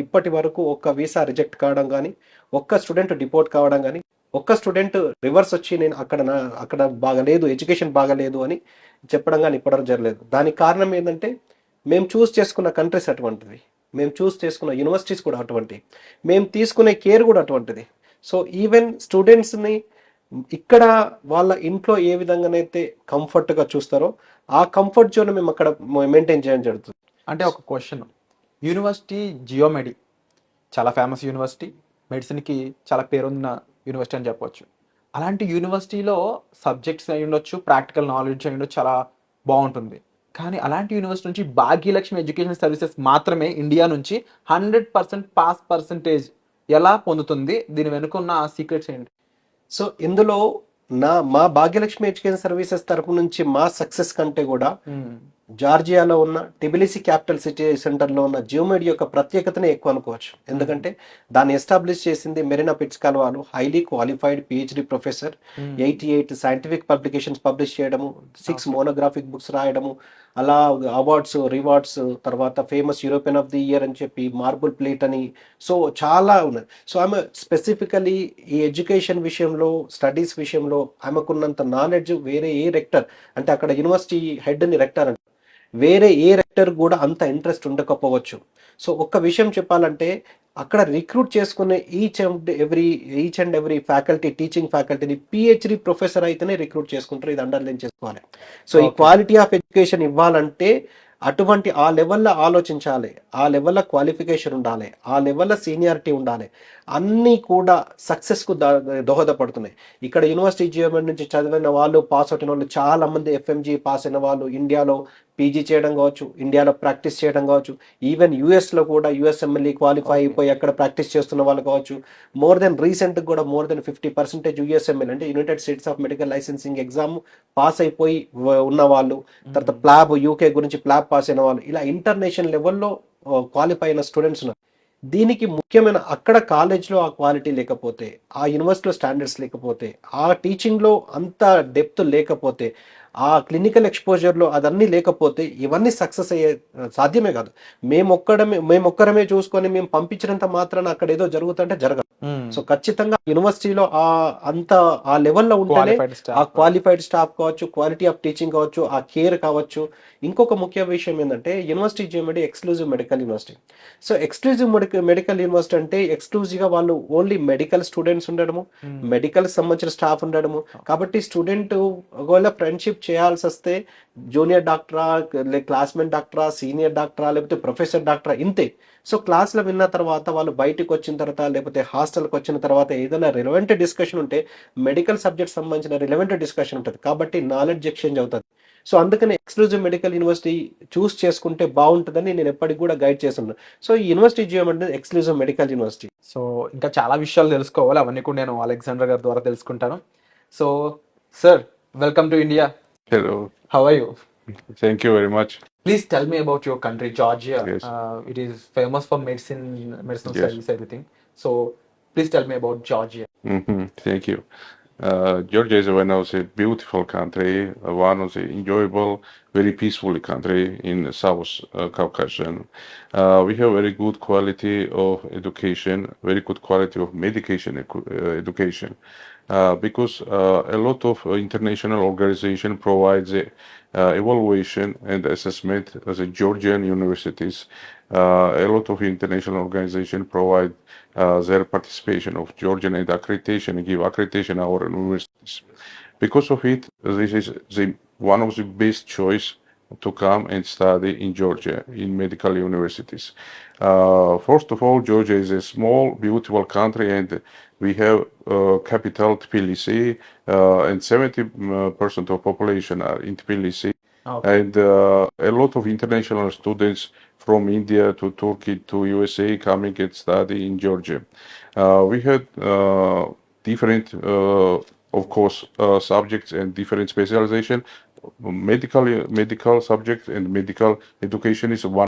ఇప్పటి వరకు ఒక్క వీసా రిజెక్ట్ కావడం కానీ, ఒక్క స్టూడెంట్ డిపోర్ట్ కావడం కానీ, ఒక్క స్టూడెంట్ రివర్స్ వచ్చి నేను అక్కడ బాగలేదు, ఎడ్యుకేషన్ బాగలేదు అని చెప్పడం కానీ ఇప్పటివరకు జరగలేదు. దానికి కారణం ఏంటంటే మేము చూస్ చేసుకున్న కంట్రీస్ అటువంటివి, మేము చూస్ చేసుకున్న యూనివర్సిటీస్ కూడా అటువంటివి, మేము తీసుకునే కేర్ కూడా అటువంటిది. సో ఈవెన్ స్టూడెంట్స్ని ఇక్కడ వాళ్ళ ఇంట్లో ఏ విధంగానైతే కంఫర్ట్గా చూస్తారో ఆ కంఫర్ట్ జోన్ మేము అక్కడ మెయింటైన్ చేయడం జరుగుతుంది. అంటే ఒక క్వశ్చన్, యూనివర్సిటీ జియోమెడి చాలా ఫేమస్ యూనివర్సిటీ, మెడిసిన్కి చాలా పేరున్న యూనివర్సిటీ అని చెప్పవచ్చు. అలాంటి యూనివర్సిటీలో సబ్జెక్ట్స్ అయి ఉండొచ్చు, ప్రాక్టికల్ నాలెడ్జ్ అయి ఉండొచ్చు, చాలా బాగుంటుంది. కానీ అలాంటి యూనివర్సిటీ నుంచి భాగ్యలక్ష్మి ఎడ్యుకేషన్ సర్వీసెస్ మాత్రమే ఇండియా నుంచి 100% పాస్ పర్సంటేజ్ ఎలా పొందుతుంది? దీని వెనుకున్న సీక్రెట్స్ ఏంటి? సో ఇందులో మా భాగ్యలక్ష్మి ఎడ్యుకేషన్ సర్వీసెస్ తరపు నుంచి మా సక్సెస్ కంటే కూడా జార్జియాలో ఉన్న టిబిలిసి క్యాపిటల్ సిటీ సెంటర్లో ఉన్న జియోమెడ్ యొక్క ప్రత్యేకతనే ఎక్కువ అనుకోవచ్చు. ఎందుకంటే దాన్ని ఎస్టాబ్లిష్ చేసింది మెరీనా పిట్స్కాల్ వాళ్ళు, highly qualified PhD professor, 88 scientific publications publish చేయడము, 6 మోనోగ్రాఫిక్ బుక్స్ రాయడము, అలా అవార్డ్స్ రివార్డ్స్, తర్వాత famous European of the year అని చెప్పి, మార్బుల్ ప్లేట్ అని, సో చాలా ఉన్నాయి. సో ఆమె స్పెసిఫికలీ ఈ ఎడ్యుకేషన్ విషయంలో, స్టడీస్ విషయంలో ఆమెకున్నంత నాలెడ్జ్ వేరే ఏ రెక్టర్, అంటే అక్కడ యూనివర్సిటీ హెడ్ని రెక్టర్ అంటే వేరే ఏ రెక్టర్ కూడా అంత ఇంట్రెస్ట్ ఉండకపోవచ్చు. సో ఒక్క విషయం చెప్పాలంటే అక్కడ రిక్రూట్ చేసుకునే each and every faculty, teaching ఫ్యాకల్టీని పిహెచ్డి ప్రొఫెసర్ అయితేనే రిక్రూట్ చేసుకుంటారు. ఇది అండర్లైన్ చేసుకోవాలి. సో ఈ క్వాలిటీ ఆఫ్ ఎడ్యుకేషన్ ఇవ్వాలంటే అటువంటి ఆ లెవెల్లో ఆలోచించాలి, ఆ లెవెల్లో క్వాలిఫికేషన్ ఉండాలి, ఆ లెవెల్లో సీనియారిటీ ఉండాలి. అన్నీ కూడా సక్సెస్కు దోహదపడుతున్నాయి. ఇక్కడ యూనివర్సిటీ జియోమెడ్ నుంచి చదివిన వాళ్ళు, పాస్ అవుతున్న వాళ్ళు చాలా మంది, ఎఫ్ఎంజీ పాస్ అయిన వాళ్ళు ఇండియాలో పీజీ చేయడం కావచ్చు, ఇండియాలో ప్రాక్టీస్ చేయడం కావచ్చు, ఈవెన్ యూఎస్లో కూడా యూఎస్ఎంఎల్ఈ క్వాలిఫై అయిపోయి అక్కడ ప్రాక్టీస్ చేస్తున్న వాళ్ళు కావచ్చు. రీసెంట్గా కూడా మోర్ దెన్ 50% యూఎస్ఎంఎల్ అంటే United states of medical licensing exam pass అయిపోయి ఉన్న వాళ్ళు, తర్వాత ప్లాబ్ యూకే గురించి ప్లాబ్ పాస్ అయిన వాళ్ళు, ఇలా ఇంటర్నేషనల్ లెవెల్లో క్వాలిఫై అయిన స్టూడెంట్స్ ఉన్నారు. దీనికి ముఖ్యమైన అక్కడ కాలేజ్లో ఆ క్వాలిటీ లేకపోతే, ఆ యూనివర్సిటీలో స్టాండర్డ్స్ లేకపోతే, ఆ టీచింగ్లో అంత డెప్త్ లేకపోతే, ఆ క్లినికల్ ఎక్స్పోజర్లో అదన్నీ లేకపోతే ఇవన్నీ సక్సెస్ అయ్యే సాధ్యమే కాదు. మేమొక్కరమే చూసుకొని మేము పంపించినంత మాత్రాన అక్కడ ఏదో జరుగుతుంటే జరగదు. సో ఖచ్చితంగా యూనివర్సిటీలో ఆ లెవెల్లో ఉంటేనే ఆ క్వాలిఫైడ్ స్టాఫ్ కావచ్చు, క్వాలిటీ ఆఫ్ టీచింగ్ కావచ్చు, ఆ కేర్ కావచ్చు. ఇంకొక ముఖ్య విషయం ఏంటంటే university GeoMed exclusive medical university. So exclusive medical university అంటే ఎక్స్క్లూజివ్గా వాళ్ళు ఓన్లీ మెడికల్ స్టూడెంట్స్ ఉండడము, మెడికల్ సంబంధించిన స్టాఫ్ ఉండడము. కాబట్టి స్టూడెంట్ ఒకవేళ ఫ్రెండ్షిప్ చేయాల్సి వస్తే జూనియర్ డాక్టరా, క్లాస్మేట్ డాక్టరా, సీనియర్ డాక్టరా, లేకపోతే ప్రొఫెసర్ డాక్టరా, ఇంతే. సో క్లాస్లో విన్న తర్వాత వాళ్ళు బయటకు వచ్చిన తర్వాత, లేకపోతే హాస్టల్కి వచ్చిన తర్వాత ఏదైనా రిలవెంట్ డిస్కషన్ ఉంటే మెడికల్ సబ్జెక్ట్ సంబంధించిన రిలవెంట్ డిస్కషన్ ఉంటుంది. కాబట్టి నాలెడ్జ్ ఎక్స్చేంజ్ అవుతుంది. సో అందుకని ఎక్స్క్లూజివ్ మెడికల్ యూనివర్సిటీ చూస్ చేసుకుంటే బాగుంటుందని నేను ఎప్పటికి కూడా గైడ్ చేస్తున్నాను. సో ఈ university GeoMed exclusive medical university. So ఇంకా చాలా విషయాలు తెలుసుకోవాలి, అవన్నీ కూడా నేను అలెగ్జాండర్ గారి ద్వారా తెలుసుకుంటాను. So sir, welcome to India. Hello. How are you? Thank you very much. Please tell me about your country, Georgia. Yes. It is famous for medicinal Yes. studies, everything. So please tell me about Georgia. Thank you. Georgia is one of the beautiful country, one of the enjoyable, very peaceful country in South Caucasus. We have very good quality of education, very good quality of education, because a lot of international organization provides evaluation and assessment as a Georgian universities. A lot of international organization provide their participation of Georgian and accreditation, give accreditation our universities. Because of it, this is one of the best choice to come and study in Georgia in medical universities. First of all, Georgia is a small, beautiful country, and we have capital Tbilisi, and 70% of population are in Tbilisi. Okay. And a lot of international students from India to Turkey to USA coming and study in Georgia. We had different, of course, subjects and different specialization. Medical subjects and medical education is one